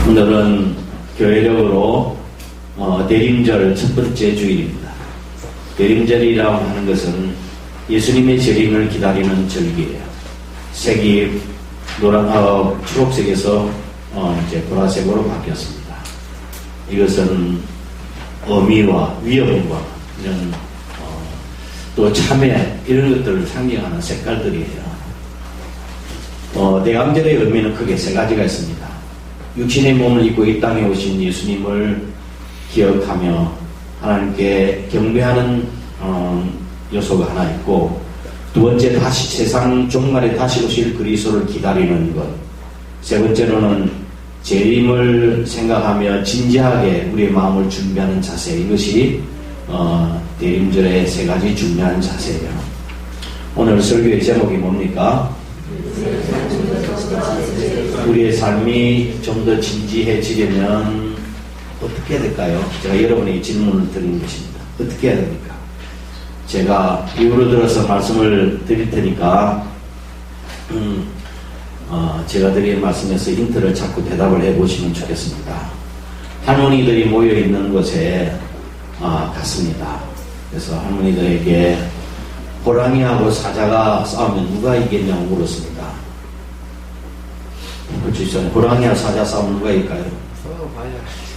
오늘은 교회력으로 대림절 첫 번째 주일입니다. 대림절이라고 하는 것은 예수님의 재림을 기다리는 절기예요. 색이 초록색에서 이제 보라색으로 바뀌었습니다. 이것은 어미와 위엄과 이런 또 참회 이런 것들을 상징하는 색깔들이에요. 대감절의 의미는 크게 세 가지가 있습니다. 육신의 몸을 입고 이 땅에 오신 예수님을 기억하며 하나님께 경배하는 요소가 하나 있고, 두 번째 다시 세상 종말에 다시 오실 그리스도를 기다리는 것, 세 번째로는 재림을 생각하며 진지하게 우리의 마음을 준비하는 자세, 이것이 대림절의 세 가지 중요한 자세예요. 오늘 설교의 제목이 뭡니까? 우리의 삶이 좀 더 진지해지려면 어떻게 해야 될까요? 제가 여러분에게 질문을 드리는 것입니다. 어떻게 해야 됩니까? 제가 이유로 들어서 말씀을 드릴 테니까 제가 드린 말씀에서 힌트를 찾고 대답을 해보시면 좋겠습니다. 할머니들이 모여있는 곳에 갔습니다. 그래서 할머니들에게 호랑이하고 사자가 싸우면 누가 이겼냐고 물었습니다. 그렇죠. 호랑이와 사자 싸우면 누가 이길까요?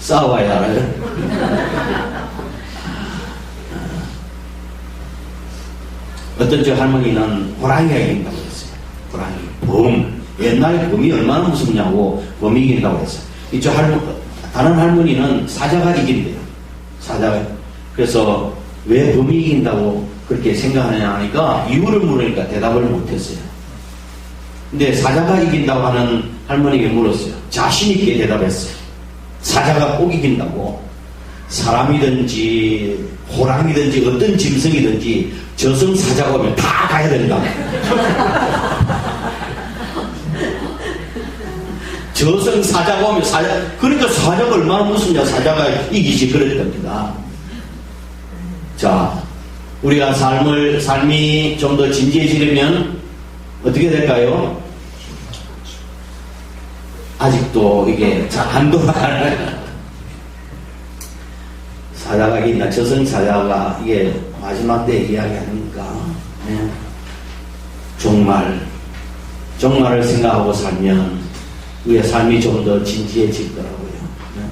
싸워봐야 알아요. 어떤 저 할머니는 호랑이가 이긴다고 했어요. 호랑이, 범. 옛날에 범이 얼마나 무섭냐고 범이 이긴다고 했어요. 이쪽 다른 할머니는 사자가 이긴대요. 사자가. 그래서 왜 범이 이긴다고 그렇게 생각하느냐 하니까 이유를 물으니까 대답을 못했어요. 근데 사자가 이긴다고 하는 할머니에게 물었어요. 자신있게 대답했어요. 사자가 꼭 이긴다고. 사람이든지 호랑이든지 어떤 짐승이든지 저승사자가 오면 다 가야 된다. 저승사자가 오면 그러니까 사자가 얼마나 무섭냐. 사자가 이기지 그랬답니다. 자, 우리가 삶이 좀 더 진지해지려면 어떻게 될까요? 아직도 이게 잘 안 돌아가요. 사자가 이긴다. 저승사자가 이게 마지막 때 이야기 아닙니까? 네. 종말을 생각하고 살면 우리의 삶이 좀 더 진지해지더라고요. 네.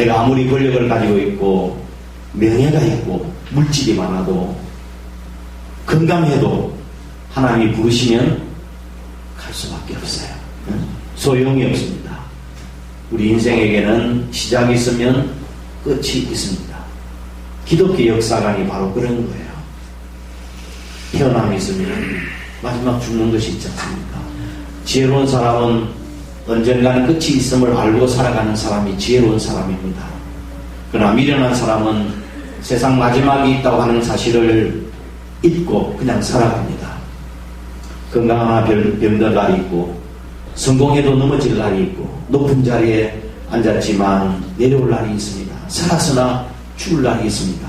내가 아무리 권력을 가지고 있고 명예가 있고 물질이 많아도 건강해도 하나님이 부르시면 갈 수밖에 없어요. 네. 소용이 없습니다. 우리 인생에게는 시작이 있으면 끝이 있습니다. 기독교 역사관이 바로 그런 거예요. 태어남이 있으면 마지막 죽는 것이 있지 않습니까? 지혜로운 사람은 언젠가는 끝이 있음을 알고 살아가는 사람이 지혜로운 사람입니다. 그러나 미련한 사람은 세상 마지막이 있다고 하는 사실을 잊고 그냥 살아갑니다. 건강하나 병들 날이 있고 성공해도 넘어질 날이 있고 높은 자리에 앉았지만 내려올 날이 있습니다. 살았으나 죽을 날이 있습니다.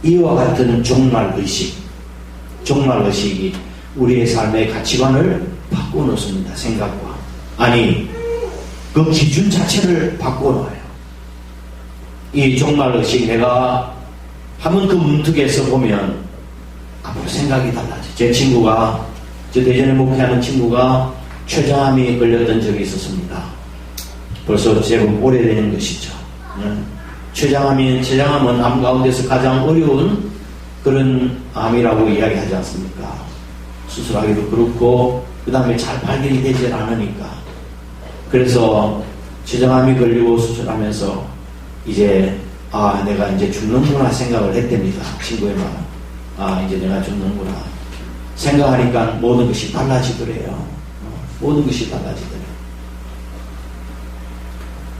이와 같은 종말의식이 우리의 삶의 가치관을 바꿔놓습니다. 생각과. 아니, 그 기준 자체를 바꿔놓아요. 이 종말의식, 내가 한번 그 문턱에서 보면 앞으로 생각이 달라져. 제 대전에 목회하는 친구가 췌장암이 걸렸던 적이 있었습니다. 벌써 제법 오래되는 것이죠. 췌장암은 암 가운데서 가장 어려운 그런 암이라고 이야기하지 않습니까? 수술하기도 그렇고 그 다음에 잘 발견이 되지 않으니까. 그래서 췌장암이 걸리고 수술하면서 이제 내가 이제 죽는구나 생각을 했답니다. 친구의 말. 이제 내가 죽는구나 생각하니까 모든 것이 달라지더래요. 모든 것이 달라지더래요.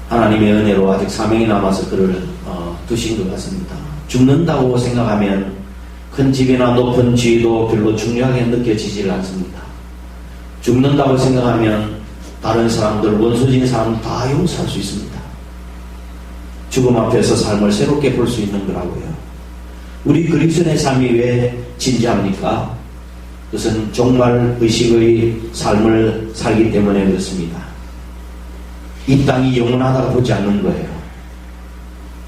하나님의 은혜로 아직 사명이 남아서 그를 두신 것 같습니다. 죽는다고 생각하면 큰 집이나 높은 지위도 별로 중요하게 느껴지질 않습니다. 죽는다고 생각하면 다른 사람들, 원수진 사람 다 용서할 수 있습니다. 죽음 앞에서 삶을 새롭게 볼 수 있는 거라고요. 우리 그리스도의 삶이 왜 진지합니까? 그것은 종말의식의 삶을 살기 때문에 그렇습니다. 이 땅이 영원하다고 보지 않는 거예요.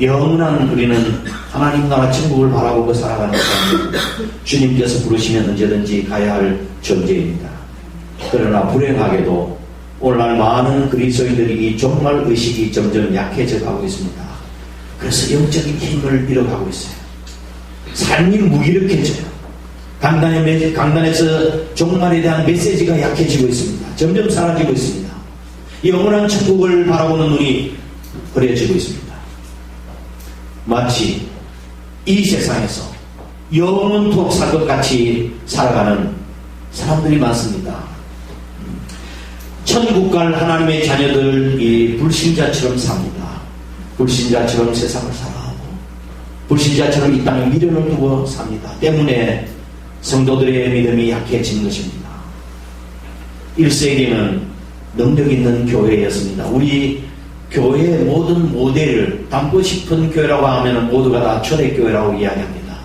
영원한 우리는 하나님 나라 천국을 바라보고 살아가는 사람입니다. 주님께서 부르시면 언제든지 가야 할 존재입니다. 그러나 불행하게도 오늘날 많은 그리스도인들이 이 종말 의식이 점점 약해져 가고 있습니다. 그래서 영적인 힘을 잃어가고 있어요. 삶이 무기력해져요. 강단에서 종말에 대한 메시지가 약해지고 있습니다. 점점 사라지고 있습니다. 영원한 천국을 바라보는 눈이 흐려지고 있습니다. 마치 이 세상에서 영원토록 살 것 같이 살아가는 사람들이 많습니다. 천국 갈 하나님의 자녀들이 불신자처럼 삽니다. 불신자처럼 세상을 살아가고 불신자처럼 이 땅에 미련을 두고 삽니다. 때문에 성도들의 믿음이 약해진 것입니다. 1세기는 능력 있는 교회였습니다. 우리 교회의 모든 모델을 담고 싶은 교회라고 하면 모두가 다 초대교회라고 이야기합니다.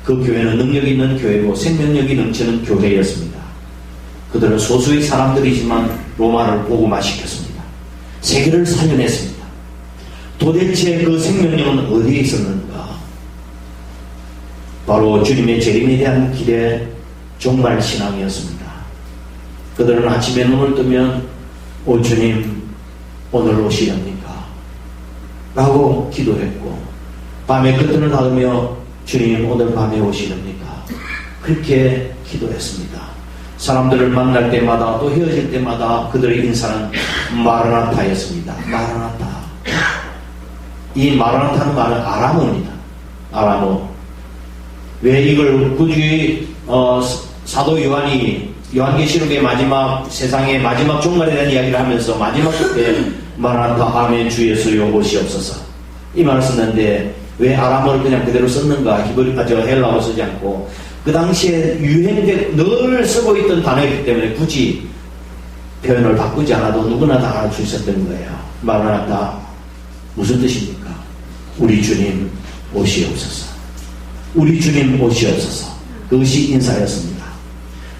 그 교회는 능력 있는 교회고 생명력이 넘치는 교회였습니다. 그들은 소수의 사람들이지만 로마를 복음화시켰습니다. 세계를 살려냈습니다. 도대체 그 생명력은 어디에 있었는가? 바로 주님의 재림에 대한 기대, 종말 신앙이었습니다. 그들은 아침에 눈을 뜨면 오 주님 오늘 오시렵니까? 라고 기도했고 밤에 끝을 닫으며 주님 오늘 밤에 오시렵니까? 그렇게 기도했습니다. 사람들을 만날 때마다 또 헤어질 때마다 그들의 인사는 마라나타였습니다. 마라나타. 이 마라나타는 말은 아람어입니다. 아람어. 왜 이걸 굳이 사도 요한이 요한계시록의 마지막 세상의 마지막 종말에 대한 이야기를 하면서 마지막 때 마라나타 아멘 주 예수여 오시옵소서 이 말을 썼는데 왜 아람어를 그냥 그대로 썼는가? 헬라어 쓰지 않고 그 당시에 유행된 늘 쓰고 있던 단어이기 때문에 굳이 표현을 바꾸지 않아도 누구나 다 알아줄 수 있었던 거예요. 마라나타 무슨 뜻입니까? 우리 주님 오시옵소서. 우리 주님 오시옵소서. 그것이 인사였습니다.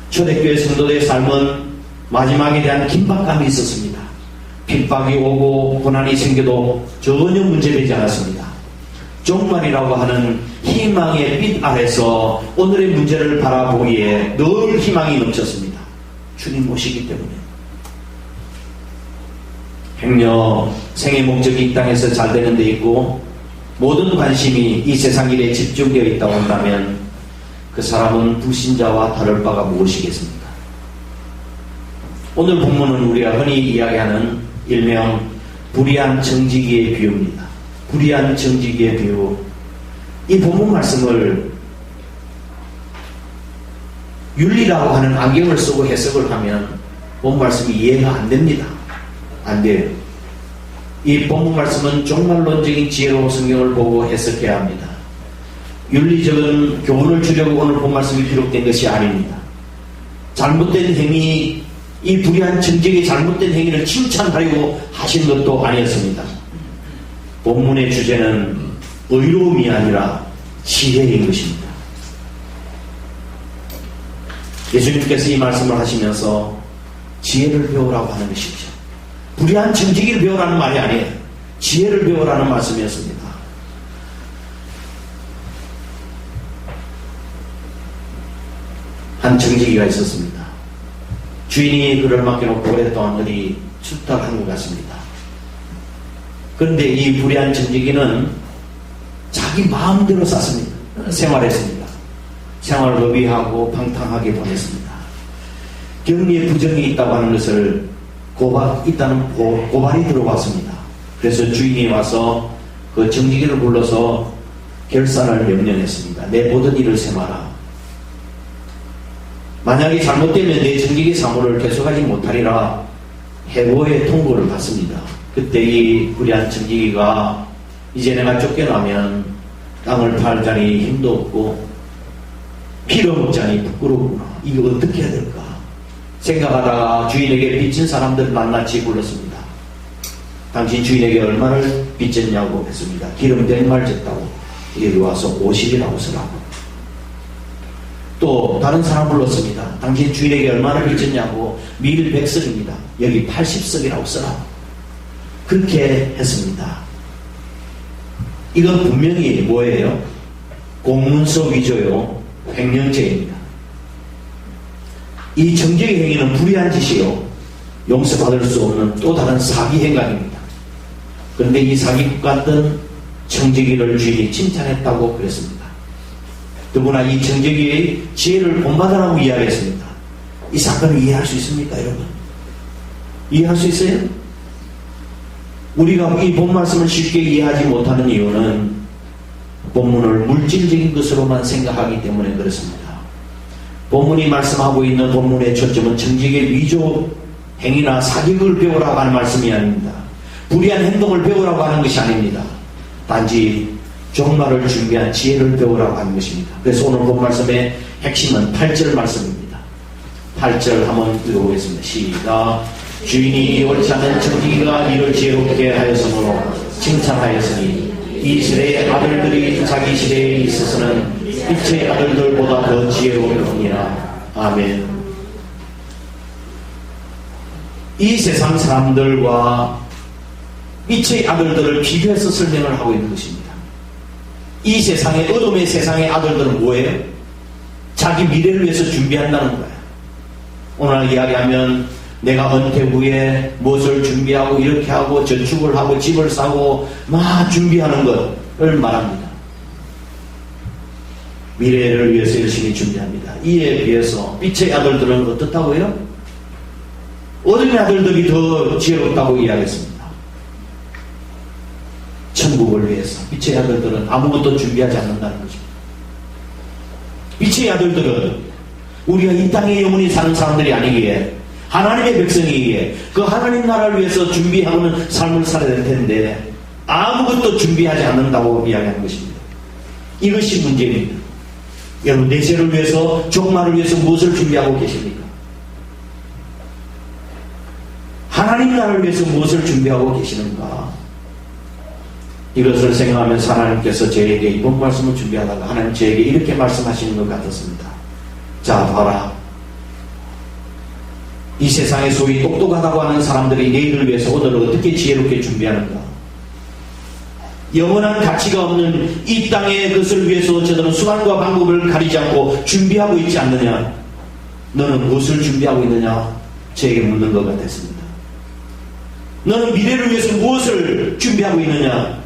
초대교회 성도들의 삶은 마지막에 대한 긴박감이 있었습니다. 핍박이 오고 고난이 생겨도 전혀 문제되지 않았습니다. 종말이라고 하는 희망의 빛 아래서 오늘의 문제를 바라보기에 늘 희망이 넘쳤습니다. 주님 오시기 때문에. 행여 생의 목적이 이 땅에서 잘 되는 데 있고 모든 관심이 이 세상 일에 집중되어 있다고 한다면 그 사람은 불신자와 다를 바가 무엇이겠습니까? 오늘 본문은 우리가 흔히 이야기하는 일명 불의한 정직이의 비유입니다. 불의한 정직이의 비유. 이 본문 말씀을 윤리라고 하는 안경을 쓰고 해석을 하면 본문 말씀이 이해가 안 됩니다. 안 돼요. 이 본문 말씀은 종말론적인 지혜로 성경을 보고 해석해야 합니다. 윤리적인 교훈을 주려고 오늘 본 말씀이 기록된 것이 아닙니다. 잘못된 행위, 이 불의한 정직의 잘못된 행위를 칭찬하려고 하신 것도 아니었습니다. 본문의 주제는 의로움이 아니라 지혜인 것입니다. 예수님께서 이 말씀을 하시면서 지혜를 배우라고 하는 것이죠. 불의한 정직을 배우라는 말이 아니에요. 지혜를 배우라는 말씀이었습니다. 한 정직이가 있었습니다. 주인이 그를 맡겨놓고 오랫동안 어디 출탁한 것 같습니다. 그런데 이 불의한 정직이는 자기 마음대로 쌌습니다. 생활했습니다. 생활을 허비하고 방탕하게 보냈습니다. 경리에 부정이 있다고 하는 것을 있다는 고발이 들어왔습니다. 그래서 주인이 와서 그 정직이를 불러서 결산을 명령했습니다. 내 모든 일을 세마라. 만약에 잘못되면 내 정직의 사물을 계속하지 못하리라 해고의 통보를 받습니다. 그때 이 불의한 정직이가 이제 내가 쫓겨나면 땅을 팔 자니 힘도 없고 피로 먹자니 부끄럽구나. 이거 어떻게 해야 될까 생각하다가 주인에게 빚진 사람들 낱낱이 불렀습니다. 당신 주인에게 얼마를 빚졌냐고 했습니다. 기름 100말 졌다고 여기 와서 50이라고 쓰라고. 또 다른 사람 불렀습니다. 당신 주인에게 얼마나 빚졌냐고. 밀 100석입니다. 여기 80석이라고 써라. 그렇게 했습니다. 이건 분명히 뭐예요? 공문서 위조요, 횡령죄입니다. 이 정직의 행위는 불의한 짓이요, 용서받을 수 없는 또 다른 사기 행각입니다. 그런데 이 사기꾼 같은 청지기를 주인이 칭찬했다고 그랬습니다. 더구나 이 청지기의 지혜를 본받으라고 이야기했습니다. 이 사건을 이해할 수 있습니까, 여러분? 이해할 수 있어요? 우리가 이 본 말씀을 쉽게 이해하지 못하는 이유는 본문을 물질적인 것으로만 생각하기 때문에 그렇습니다. 본문이 말씀하고 있는 본문의 초점은 청지기의 위조 행위나 사기극을 배우라고 하는 말씀이 아닙니다. 불의한 행동을 배우라고 하는 것이 아닙니다. 단지 종말을 준비한 지혜를 배우라고 하는 것입니다. 그래서 오늘 본 말씀의 핵심은 8절 말씀입니다. 8절 한번 읽어보겠습니다. 시작. 주인이 옳지 않은 청지기가 이를 지혜롭게 하였으므로 칭찬하였으니 이 시대의 아들들이 자기 시대에 있어서는 빛의 아들들보다 더 지혜로우니라. 아멘. 이 세상 사람들과 빛의 아들들을 비교해서 설명을 하고 있는 것입니다. 이 세상의 어둠의 세상의 아들들은 뭐예요? 자기 미래를 위해서 준비한다는 거예요. 오늘 이야기하면 내가 은퇴 후에 무엇을 준비하고 이렇게 하고 저축을 하고 집을 사고 막 준비하는 것을 말합니다. 미래를 위해서 열심히 준비합니다. 이에 비해서 빛의 아들들은 어떻다고요? 어둠의 아들들이 더 지혜롭다고 이야기했습니다. 천국을 위해서 빛의 아들들은 아무것도 준비하지 않는다는 거죠. 빛의 아들들은 우리가 이 땅에 영원히 사는 사람들이 아니기에 하나님의 백성이기에 그 하나님 나라를 위해서 준비하는 삶을 살아야 될 텐데 아무것도 준비하지 않는다고 이야기하는 것입니다. 이것이 문제입니다. 여러분, 내세를 위해서, 종말을 위해서 무엇을 준비하고 계십니까? 하나님 나라를 위해서 무엇을 준비하고 계시는가? 이것을 생각하면서 하나님께서 저에게 이번 말씀을 준비하다가 하나님 저에게 이렇게 말씀하시는 것 같았습니다. 자, 봐라. 이 세상에 소위 똑똑하다고 하는 사람들이 내일을 위해서 오늘을 어떻게 지혜롭게 준비하는가? 영원한 가치가 없는 이 땅의 것을 위해서 저들은 수단과 방법을 가리지 않고 준비하고 있지 않느냐? 너는 무엇을 준비하고 있느냐? 저에게 묻는 것 같았습니다. 너는 미래를 위해서 무엇을 준비하고 있느냐?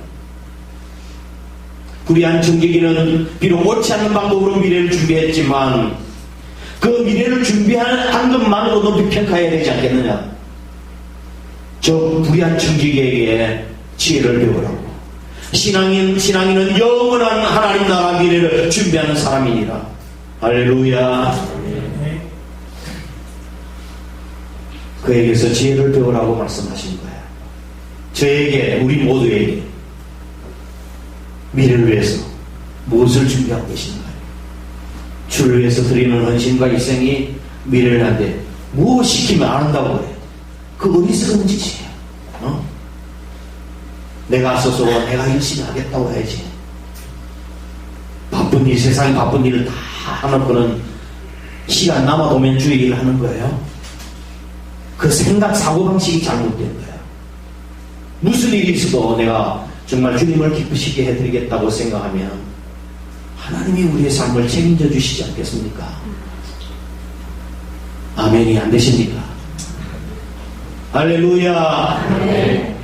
불의한 청지기는 비록 옳지 않은 방법으로 미래를 준비했지만 그 미래를 준비한 것만으로 높이 평가해야 되지 않겠느냐? 저 불의한 청지기에게 지혜를 배우라고. 신앙인은 영원한 하나님 나라 미래를 준비하는 사람이니라. 할렐루야. 그에게서 지혜를 배우라고 말씀하신 거예요. 저에게, 우리 모두에게 미래를 위해서 무엇을 준비하고 계신가요? 주를 위해서 드리는 헌신과 희생이 미래를 한데 무엇 시키면 안 한다고 그래요. 그 어리석은 짓이에요. 내가 앞서서 내가 열심히 하겠다고 해야지. 바쁜 일, 세상에 바쁜 일을 다 하놓고는 시간 남아도면 주의 일을 하는 거예요. 그 생각, 사고방식이 잘못된 거예요. 무슨 일이 있어도 내가 정말 주님을 기쁘시게 해드리겠다고 생각하면 하나님이 우리의 삶을 책임져 주시지 않겠습니까? 아멘이 안 되십니까? 할렐루야. 네.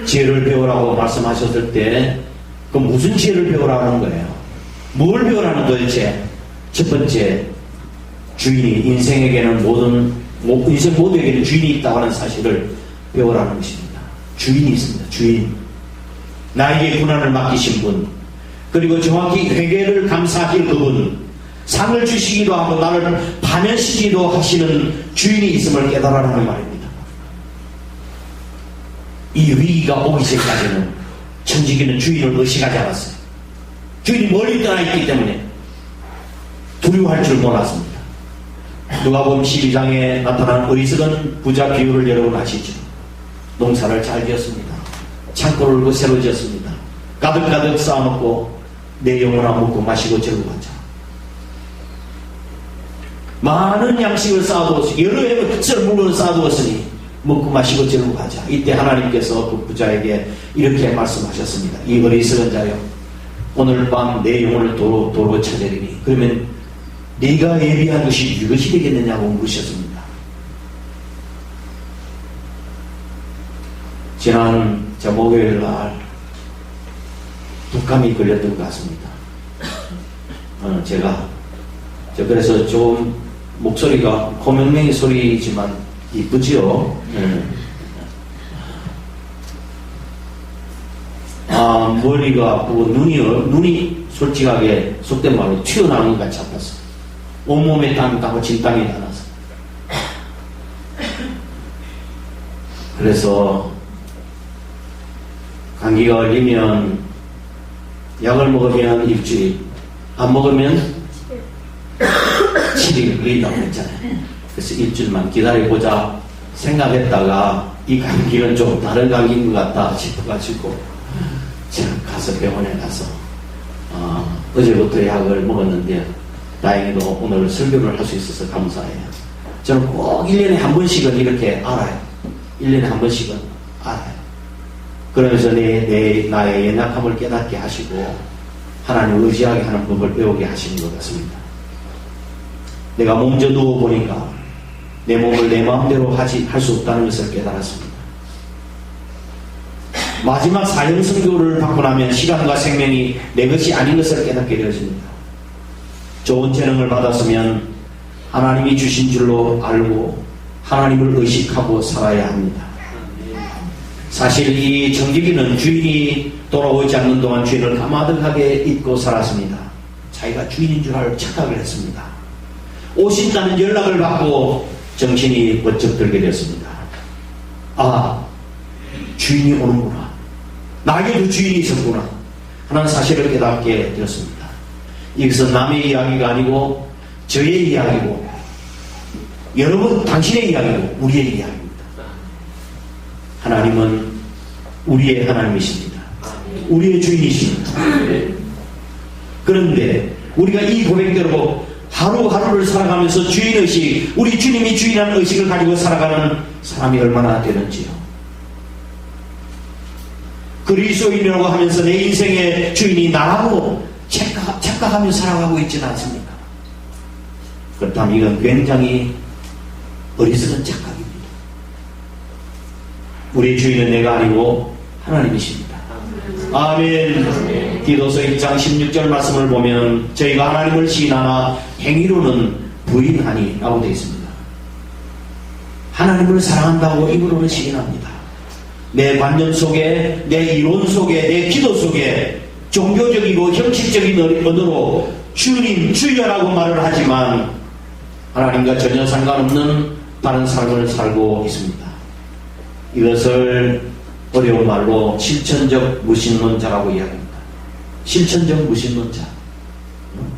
지혜를 배우라고 말씀하셨을 때 그 무슨 지혜를 배우라는 거예요? 뭘 배우라는 도대체? 첫 번째, 주인이 인생 모두에게는 주인이 있다고 하는 사실을 배우라는 것입니다. 주인이 있습니다. 주인. 나에게 고난을 맡기신 분, 그리고 정확히 회개를 감사하실 그분, 상을 주시기도 하고 나를 파면시키기도 하시는 주인이 있음을 깨달으라는 말입니다. 이 위기가 오기 전까지는 청지기는 주인을 의식하지 않았어요. 주인이 멀리 떠나 있기 때문에 두려워할 줄 몰랐습니다. 누가복음 12장에 나타난 어리석은 부자 비유를 여러분 아시죠? 농사를 잘 지었습니다. 창고를 새로 지었습니다. 가득가득 쌓아놓고 내 영혼아 먹고 마시고 저러고 가자. 많은 양식을 쌓아두었으니 여러 해를 물건을 쌓아두었으니 먹고 마시고 즐거고 가자. 이때 하나님께서 그 부자에게 이렇게 말씀하셨습니다. 이 어리석은 자여, 오늘 밤 내 영혼을 도로 찾으리니 그러면 네가 예비한 것이 이것이 되겠느냐고 물으셨습니다. 지난 목요일 날 독감이 걸렸던 것 같습니다. 그래서 좀 목소리가 고명맹이 소리지만 이쁘지요? 머리가 아프고 눈이 솔직하게 속된 말로 튀어나오는 것 같이 아팠어. 온몸에 땀이 나고 진땀이 나서. 그래서 감기가 걸리면 약을 먹으면 일주일, 안 먹으면 7일 걸린다고 했잖아요. 그래서 일주일만 기다려보자 생각했다가 이 감기는 좀 다른 감기인 것 같다 싶어가지고 제가 가서 병원에 가서 어제부터 약을 먹었는데 다행히도 오늘 설교를 할 수 있어서 감사해요. 저는 꼭 1년에 한 번씩은 이렇게 알아요. 1년에 한 번씩은 알아요. 그러면서 나의 연약함을 깨닫게 하시고 하나님을 의지하게 하는 법을 배우게 하시는 것 같습니다. 내가 몸져 누워보니까 내 몸을 내 마음대로 할 수 없다는 것을 깨달았습니다. 마지막 사형 선고를 받고 나면 시간과 생명이 내 것이 아닌 것을 깨닫게 되어집니다. 좋은 재능을 받았으면 하나님이 주신 줄로 알고 하나님을 의식하고 살아야 합니다. 사실 이 정직이는 주인이 돌아오지 않는 동안 주인을 가마득하게 잊고 살았습니다. 자기가 주인인 줄 알고 착각을 했습니다. 오신다는 연락을 받고 정신이 번쩍 들게 되었습니다. 주인이 오는구나. 나에게도 주인이 있었구나 하는 사실을 깨닫게 되었습니다. 이것은 남의 이야기가 아니고 저의 이야기고 여러분 당신의 이야기고 우리의 이야기입니다. 하나님은 우리의 하나님이십니다. 우리의 주인이십니다. 그런데 우리가 이 고백대로 하루하루를 살아가면서 주인의식, 우리 주님이 주인하는 의식을 가지고 살아가는 사람이 얼마나 되는지요. 그리스도인이라고 하면서 내 인생의 주인이 나라고 착각하며 살아가고 있지는 않습니까? 그렇다면 이건 굉장히 어리석은 착각입니다. 우리의 주인은 내가 아니고 하나님이십니다. 아멘. 디도서 1장 16절 말씀을 보면 저희가 하나님을 시인하나 행위로는 부인하니 라고 되어 있습니다. 하나님을 사랑한다고 입으로는 시인합니다. 내 관념 속에, 내 이론 속에, 내 기도 속에 종교적이고 형식적인 언어로 주님, 주여라고 말을 하지만 하나님과 전혀 상관없는 다른 삶을 살고 있습니다. 이것을 어려운 말로 실천적 무신론자라고 이야기합니다. 실천적 무신론자.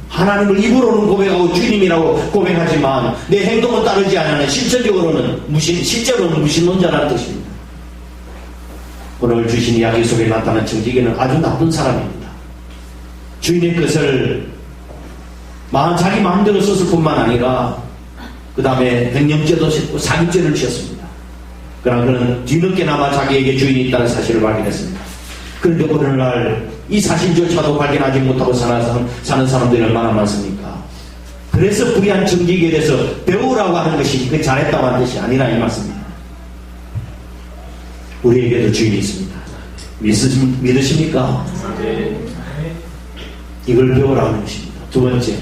하나님을 입으로는 고백하고 주님이라고 고백하지만 내 행동은 따르지 않는 실질적으로는 실제로는 무신론자라는 뜻입니다. 오늘 주신 이야기 속에 나타난 정직이는 아주 나쁜 사람입니다. 주인의 것을 자기 마음대로 썼을 뿐만 아니라 그 다음에 횡령죄도 짓고 사기죄를 지었습니다. 그러나 그는 뒤늦게나마 자기에게 주인이 있다는 사실을 발견했습니다. 그런데 오늘날 이 사실조차도 발견하지 못하고 사는 사람들이 얼마나 많습니까? 그래서 불의한 정직에 대해서 배우라고 하는 것이 그 잘했다고 하는 것이 아니라 이 말씀입니다. 우리에게도 주인이 있습니다. 믿으십니까? 이걸 배우라고 하는 것입니다. 두 번째,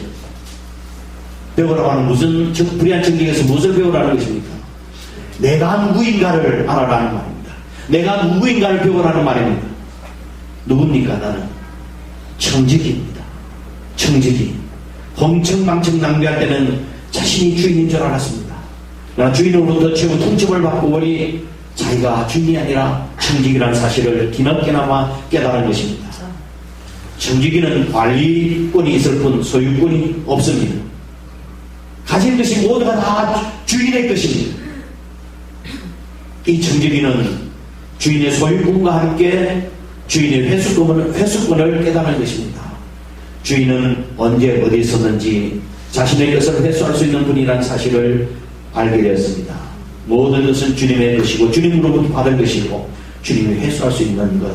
배우라고 하는 무슨 불의한 정직에서 무엇을 배우라는 것입니까? 내가 누구인가를 알아라는 말입니다. 내가 누구인가를 배우라는 말입니다. 누굽니까? 나는 청직입니다. 청직이 홍청망청 낭비할 때는 자신이 주인인 줄 알았습니다. 나 주인으로부터 최고 통첩을 받고 보니 자기가 주인이 아니라 청직이라는 사실을 뒤늦게나마 깨달은 것입니다. 청지기는 관리권이 있을 뿐 소유권이 없습니다. 가진 것이 모두가 다 주인의 것입니다. 이 청지기는 주인의 소유권과 함께 주인의 회수권을 깨달은 것입니다. 주인은 언제 어디서든지 자신의 것을 회수할 수 있는 분이라는 사실을 알게 되었습니다. 모든 것은 주님의 것이고 주님으로부터 받을 것이고 주님이 회수할 수 있는 것.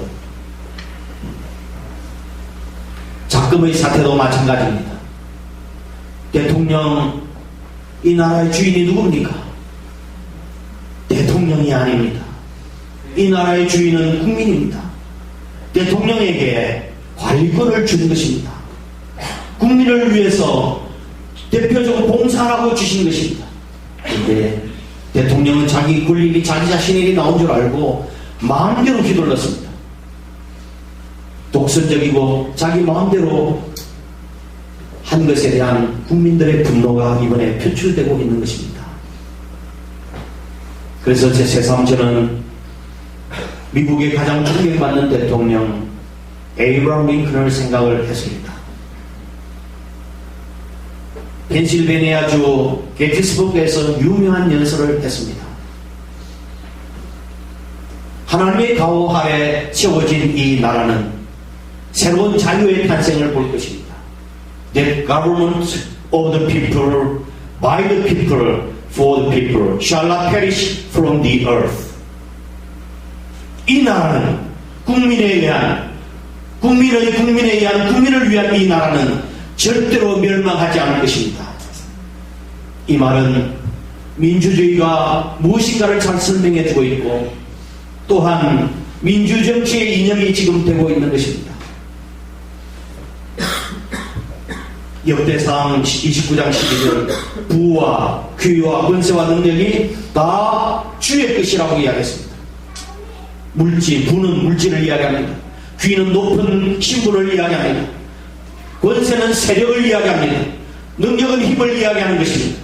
작금의 사태도 마찬가지입니다. 대통령, 이 나라의 주인이 누굽니까? 대통령이 아닙니다. 이 나라의 주인은 국민입니다. 대통령에게 관리권을 주는 것입니다. 국민을 위해서 대표적으로 봉사하라고 주신 것입니다. 그런데 대통령은 자기 권력이 자기 자신에게 나온 줄 알고 마음대로 휘둘렀습니다. 독선적이고 자기 마음대로 한 것에 대한 국민들의 분노가 이번에 표출되고 있는 것입니다. 그래서 제 새삼 저는 미국의 가장 존경받는 대통령 에이브라함 링컨을 생각을 했습니다. 펜실베니아주 게티스버그에서 유명한 연설을 했습니다. 하나님의 가호하에 세워진 이 나라는 새로운 자유의 탄생을 볼 것입니다. That government of the people, by the people, for the people, shall not perish from the earth. 이 나라는 국민에 의한, 국민에 의한, 국민을 위한 이 나라는 절대로 멸망하지 않을 것입니다. 이 말은 민주주의가 무엇인가를 잘 설명해 주고 있고 또한 민주정치의 이념이 지금 되고 있는 것입니다. 역대상 29장 12절 부와 귀와 권세와 능력이 다 주의 것이라고 이야기했습니다. 부는 물질을 이야기합니다. 귀는 높은 신분을 이야기합니다. 권세는 세력을 이야기합니다. 능력은 힘을 이야기하는 것입니다.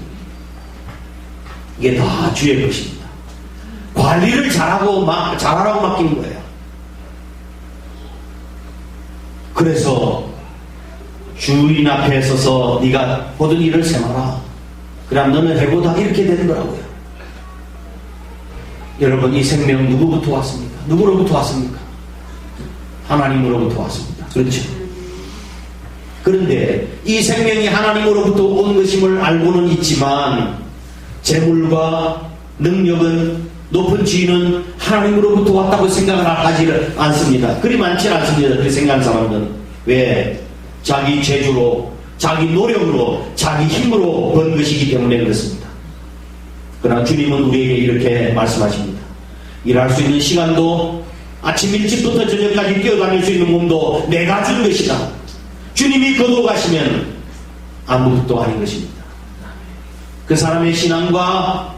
이게 다 주의 것입니다. 관리를 잘하라고 맡기는 거예요. 그래서 주인 앞에 서서 네가 모든 일을 sem하라. 그럼 너는 해보다 이렇게 되는 거라고요. 여러분, 이 생명 누구부터 왔습니까? 누구로부터 왔습니까? 하나님으로부터 왔습니다. 그렇죠? 그런데 이 생명이 하나님으로부터 온 것임을 알고는 있지만 재물과 능력은 높은 지위는 하나님으로부터 왔다고 생각을 하지 않습니다. 그리 많지 않습니다. 그렇게 생각하는 사람은. 왜? 자기 재주로, 자기 노력으로, 자기 힘으로 번 것이기 때문에 그렇습니다. 그러나 주님은 우리에게 이렇게 말씀하십니다. 일할 수 있는 시간도 아침 일찍부터 저녁까지 뛰어다닐 수 있는 몸도 내가 준 것이다. 주님이 거두어 가시면 아무것도 아닌 것입니다. 그 사람의 신앙과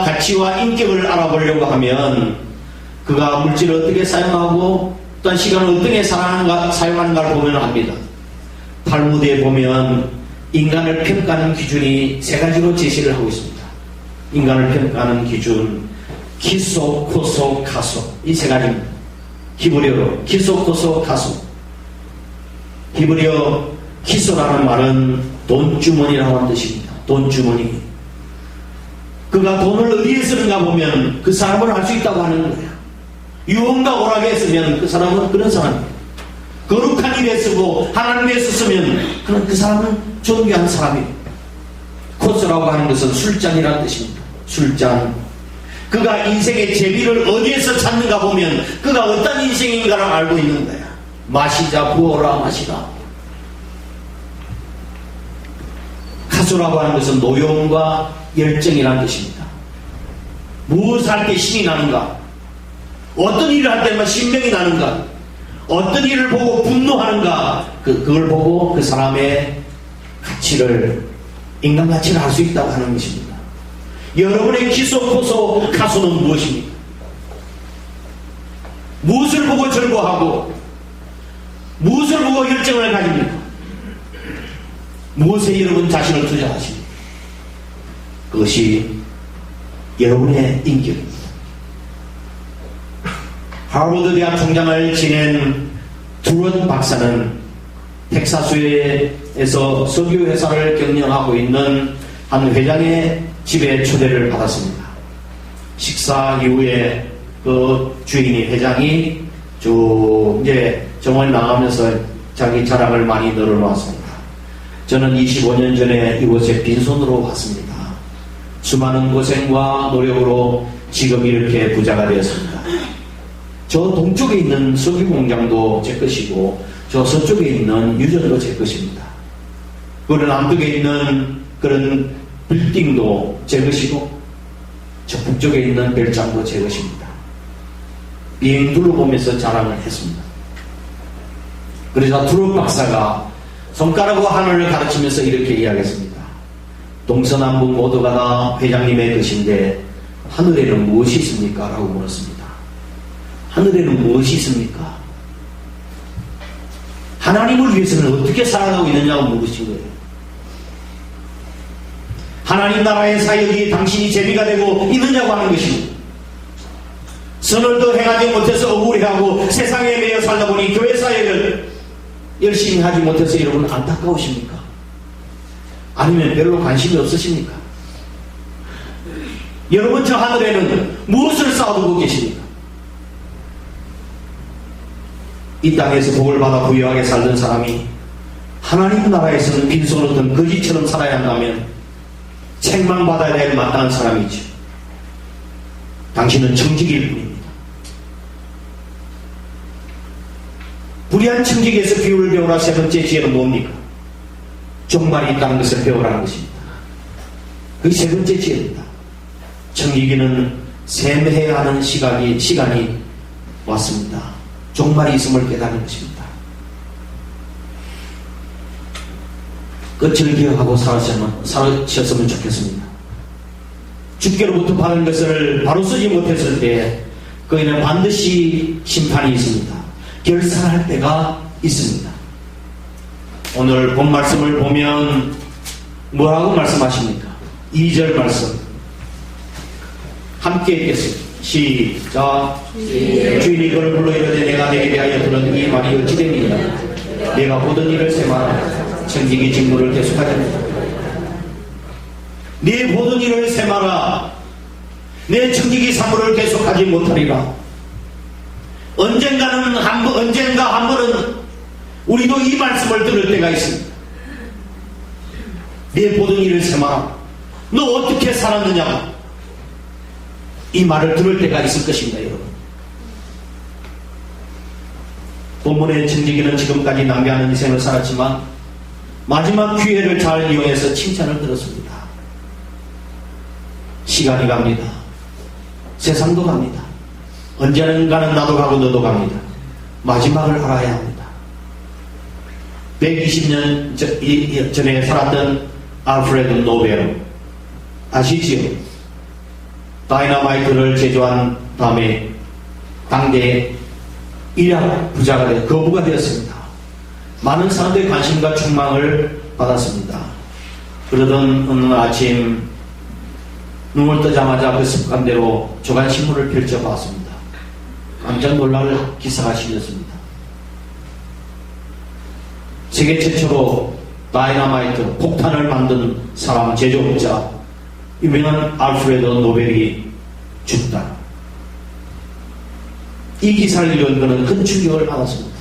가치와 인격을 알아보려고 하면 그가 물질을 어떻게 사용하고 또한 시간을 어떻게 사용하는가를 보면 합니다. 탈무드에 보면 인간을 평가하는 기준이 세 가지로 제시를 하고 있습니다. 인간을 평가하는 기준, 키소, 코소, 카소, 이 세 가지입니다. 히브리어로 키소, 코소, 카소. 히브리어 키소라는 말은 돈주머니라고 하는 뜻입니다. 돈주머니. 그가 돈을 어디에 쓰는가 보면 그 사람을 알 수 있다고 하는 거예요. 유언과 오락에 쓰면 그 사람은 그런 사람이에요. 거룩한 일에 쓰고 하나님에 쓰면 그 사람은 존귀한 사람이에요. 코스라고 하는 것은 술잔이라는 뜻입니다. 술잔. 그가 인생의 재미를 어디에서 찾는가 보면 그가 어떤 인생인가를 알고 있는 거야. 마시자, 부어라, 마시라. 카수라고 하는 것은 노여움과 열정이라는 뜻입니다. 무엇을 할 때 신이 나는가? 어떤 일을 할 때만 신명이 나는가? 어떤 일을 보고 분노하는가? 그걸 보고 그 사람의 가치를, 인간 가치를 알 수 있다고 하는 것입니다. 여러분의 기소, 코소, 카소는 무엇입니까? 무엇을 보고 절거하고 무엇을 보고 열정을 가집니까? 무엇에 여러분 자신을 투자하십니까? 그것이 여러분의 인격입니다. 하버드 대학 총장을 지낸 두런 박사는 텍사스에서 석유회사를 경영하고 있는 한 회장의 집에 초대를 받았습니다. 식사 이후에 그 주인이, 회장이 쭉 이제 정원에 나가면서 자기 자랑을 많이 늘어놓았습니다. 저는 25년 전에 이곳에 빈손으로 왔습니다. 수많은 고생과 노력으로 지금 이렇게 부자가 되었습니다. 저 동쪽에 있는 석유 공장도 제 것이고 저 서쪽에 있는 유전도 제 것입니다. 그리고 남쪽에 있는 그런 빌딩도 제 것이고 저 북쪽에 있는 별장도 제 것입니다. 비행 둘러보면서 자랑을 했습니다. 그러자 두릅 박사가 손가락으로 하늘을 가르치면서 이렇게 이야기했습니다. 동서남북 모두가 다 회장님의 것인데 하늘에는 무엇이 있습니까? 라고 물었습니다. 하늘에는 무엇이 있습니까? 하나님을 위해서는 어떻게 살아가고 있느냐고 물으신 거예요. 하나님 나라의 사역이 당신이 재미가 되고 있느냐고 하는 것입니다. 선을 더 행하지 못해서 억울해하고 세상에 매여 살다 보니 교회 사역을 열심히 하지 못해서 여러분 안타까우십니까? 아니면 별로 관심이 없으십니까? 여러분 저 하늘에는 무엇을 쌓아두고 계십니까? 이 땅에서 복을 받아 부유하게 살던 사람이 하나님 나라에서는 빈손 얻던 거지처럼 살아야 한다면 책망받아야 될 마땅한 사람이죠. 당신은 청직일 뿐입니다. 불의한 청직에서 비유를 배우라. 세 번째 지혜는 뭡니까? 종말이 있다는 것을 배우라는 것입니다. 그게 세 번째 지혜입니다. 청지기는 샘해야 하는 시간이 왔습니다. 종말이 있음을 깨닫는 것입니다. 끝을 기억하고 살아셨으면 좋겠습니다. 주께로부터 받은 것을 바로 쓰지 못했을 때 그에는 반드시 심판이 있습니다. 결산할 때가 있습니다. 오늘 본 말씀을 보면 뭐라고 말씀하십니까? 2절 말씀 함께 읽겠습니다. 시작. 주인이 그를 불러 이르되 내가 내게 대하여 들은 이 말이 어찌 됩니까? 내가 모든 일을 세마라. 청지기 직무를 계속하지 못하라. 네 모든 일을 세마라. 내 청지기 사무를 계속하지 못하리라. 언젠가 한 번은 우리도 이 말씀을 들을 때가 있습니다. 네 모든 일을 세마라. 너 어떻게 살았느냐? 이 말을 들을 때가 있을 것입니다, 여러분. 본문의 청지기는 지금까지 낭비하는 인생을 살았지만 마지막 기회를 잘 이용해서 칭찬을 들었습니다. 시간이 갑니다. 세상도 갑니다. 언젠가는 나도 가고 너도 갑니다. 마지막을 알아야 합니다. 120년 전에 살았던 알프레드 노벨 아시지요? 다이너마이트를 제조한 다음에 당대의 일약 부자가 되어 거부가 되었습니다. 많은 사람들의 관심과 충망을 받았습니다. 그러던 어느 아침 눈을 뜨자마자 그 습관대로 조간신문을 펼쳐봤습니다. 깜짝 놀랄 기사가 실렸습니다. 세계 최초로 다이너마이트 폭탄을 만든 사람 제조업자 유명한 알프레드 노벨이 죽다. 이 기사를 읽은 그는 큰 충격을 받았습니다.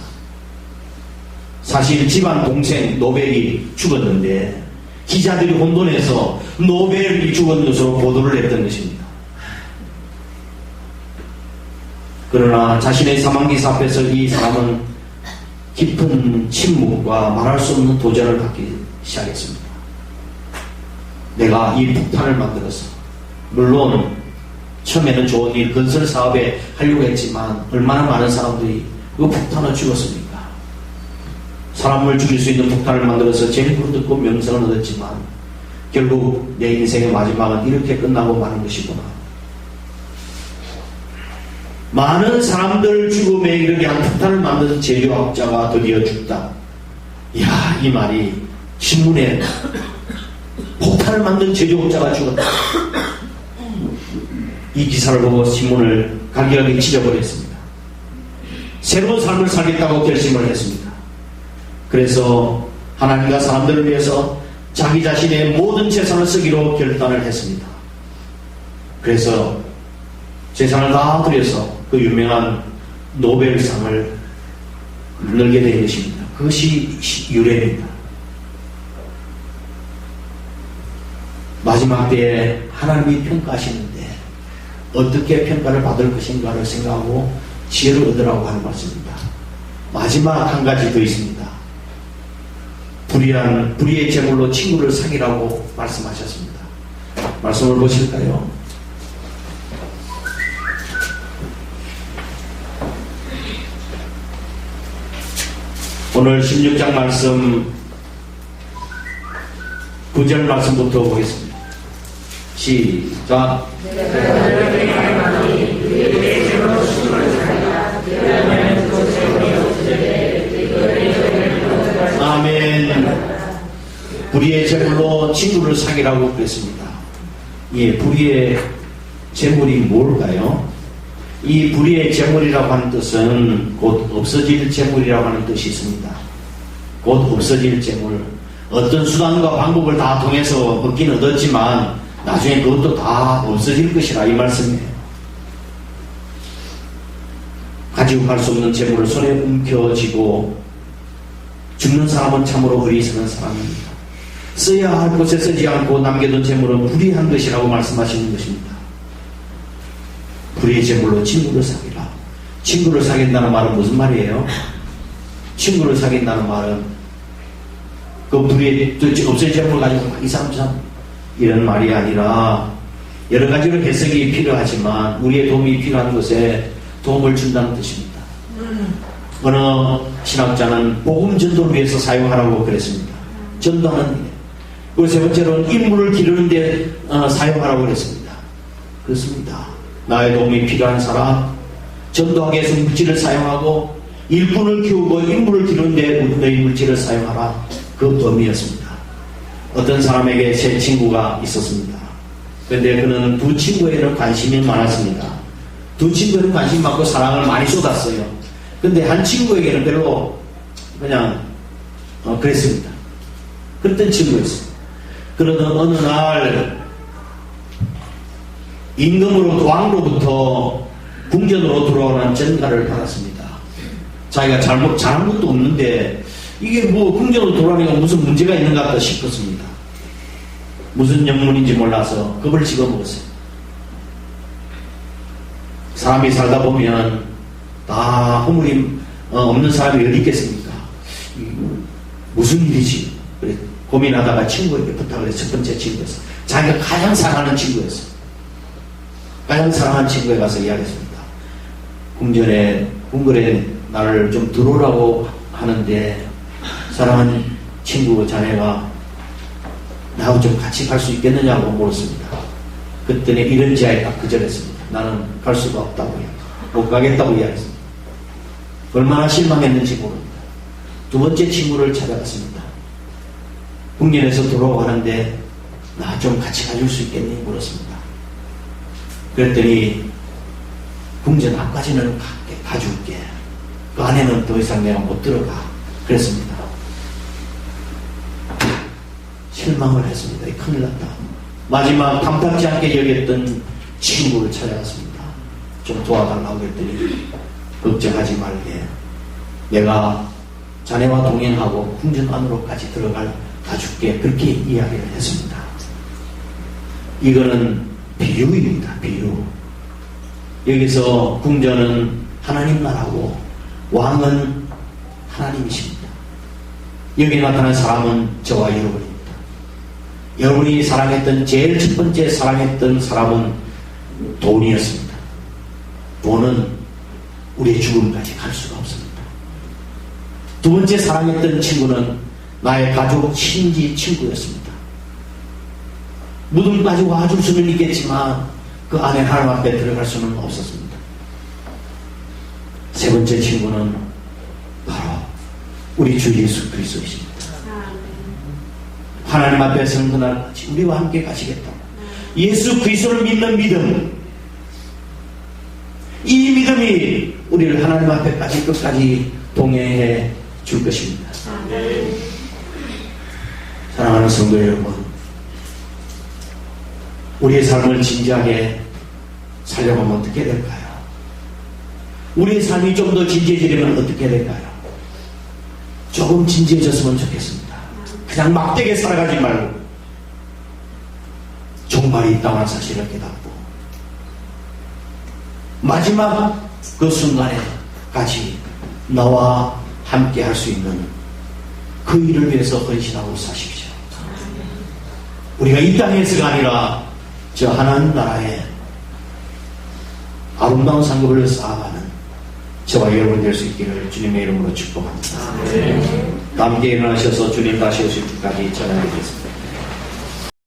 사실 집안 동생 노벨이 죽었는데 기자들이 혼돈해서 노벨이 죽은 것으로 보도를 했던 것입니다. 그러나 자신의 사망기사 앞에서 이 사람은 깊은 침묵과 말할 수 없는 도전을 갖기 시작했습니다. 내가 이 폭탄을 만들어서 물론 처음에는 좋은 일 건설 사업에 하려고 했지만 얼마나 많은 사람들이 그 폭탄을 죽었습니까? 사람을 죽일 수 있는 폭탄을 만들어서 재능을 듣고 명성을 얻었지만 결국 내 인생의 마지막은 이렇게 끝나고 마는 것이구나. 많은 사람들 죽음에 이르게 한 폭탄을 만든 제조업자가 드디어 죽다. 이야, 이 말이 신문에 폭탄을 만든 제조업자가 죽었다. 이 기사를 보고 신문을 간결하게 찢어버렸습니다. 새로운 삶을 살겠다고 결심을 했습니다. 그래서 하나님과 사람들을 위해서 자기 자신의 모든 재산을 쓰기로 결단을 했습니다. 그래서 재산을 다 들여서 그 유명한 노벨상을 늘게 된 것입니다. 그것이 유래입니다. 마지막 때에 하나님이 평가하시는데 어떻게 평가를 받을 것인가를 생각하고 지혜를 얻으라고 하는 말씀입니다. 마지막 한 가지 더 있습니다. 불의의 제물로 친구를 사귀라고 말씀하셨습니다. 말씀을 보실까요? 오늘 16장 말씀 9절 말씀부터 보겠습니다. 시작. 아멘. 불의의 제물로 친구를 사귀라고 그랬습니다. 예, 불의의 제물이 뭘까요? 이 불의의 제물이라고 하는 뜻은 곧 없어질 제물이라고 하는 뜻이 있습니다. 곧 없어질 제물. 어떤 수단과 방법을 다 통해서 얻긴 얻었지만 나중에 그것도 다 없어질 것이라 이 말씀이에요. 가지고 갈 수 없는 재물을 손에 움켜쥐고 죽는 사람은 참으로 어리석은 사람입니다. 써야 할 곳에 쓰지 않고 남겨둔 재물은 불의한 것이라고 말씀하시는 것입니다. 불의의 재물로 친구를 사귀라. 친구를 사귄다는 말은 무슨 말이에요? 친구를 사귄다는 말은 그 불의의 없어질 재물을 가지고 이 사람 이런 말이 아니라 여러 가지로 해석이 필요하지만 우리의 도움이 필요한 것에 도움을 준다는 뜻입니다. 어느 신학자는 복음 전도를 위해서 사용하라고 그랬습니다. 전도하는 일. 그리고 세 번째로는 인물을 기르는 데 사용하라고 그랬습니다. 그렇습니다. 나의 도움이 필요한 사람, 전도하기 위해서 물질을 사용하고 일꾼을 키우고 인물을 기르는 데 너희 물질을 사용하라. 그 의미였습니다. 어떤 사람에게 제 친구가 있었습니다. 그런데 그는 두 친구에는 관심이 많았습니다. 두 친구에는 관심 많고 사랑을 많이 쏟았어요. 근데 한 친구에게는 별로 그냥 그랬습니다. 그랬던 친구였어요. 그러던 어느 날 임금으로 왕으로부터 궁전으로 들어오는 전가를 받았습니다. 자기가 잘한 것도 없는데 이게 뭐 궁전으로 돌아오니까 무슨 문제가 있는 것 같다 싶었습니다. 무슨 영문인지 몰라서 겁을 집어먹었어요. 사람이 살다 보면 다 허물이 없는 사람이 어디 있겠습니까? 무슨 일이지? 그래 고민하다가 친구에게 부탁을 해서 첫 번째 친구였어. 자기가 가장 사랑하는 친구였어. 가장 사랑하는 친구에 가서 이야기했습니다. 궁궐에 나를 좀 들어오라고 하는데 사랑하는 친구 자네가 나하고 좀 같이 갈 수 있겠느냐고 물었습니다. 그랬더니 이런 지하에 딱 거절했습니다. 나는 갈 수가 없다고 못 가겠다고 이야기했습니다. 얼마나 실망했는지 모릅니다. 두 번째 친구를 찾아갔습니다. 궁전에서 돌아오는데 나 좀 같이 가줄 수 있겠니? 물었습니다. 그랬더니 궁전 앞까지는 가줄게. 그 안에는 더 이상 내가 못 들어가. 그랬습니다. 실망을 했습니다. 큰일 났다. 마지막 탐탁지 않게 여겼던 친구를 찾아갔습니다. 좀 도와달라고 했더니 걱정하지 말게. 내가 자네와 동행하고 궁전 안으로까지 가줄게. 그렇게 이야기를 했습니다. 이거는 비유입니다. 비유. 여기서 궁전은 하나님 나라고 왕은 하나님이십니다. 여기 나타난 사람은 저와 여러분입니다. 여러분이 사랑했던 제일 첫 번째 사랑했던 사람은 돈이었습니다. 돈은 우리의 죽음까지 갈 수가 없습니다. 두 번째 사랑했던 친구는 나의 가족 친지 친구였습니다. 무덤까지 와줄 수는 있겠지만 그 안에 하나님 앞에 들어갈 수는 없었습니다. 세 번째 친구는 바로 우리 주 예수 그리스도이십니다. 하나님 앞에 서는 그날까지 우리와 함께 가시겠다. 예수 그리스도를 믿는 믿음, 이 믿음이 우리를 하나님 앞에까지 끝까지 동행해 줄 것입니다. 사랑하는 성도 여러분, 우리의 삶을 진지하게 살려보면 어떻게 될까요? 우리의 삶이 좀 더 진지해지려면 어떻게 될까요? 조금 진지해졌으면 좋겠습니다. 그냥 막대게 살아가지 말고 정말 있다는 사실을 깨닫고 마지막 그 순간에까지 나와 함께 할 수 있는 그 일을 위해서 헌신하고 사십시오. 우리가 이 땅에서가 아니라 저 하나님 나라에 아름다운 상급을 쌓아가는 저와 여러분 될 수 있기를 주님의 이름으로 축복합니다. 함께 일어나셔서 주님 다시 오실 때까지 전하겠습니다.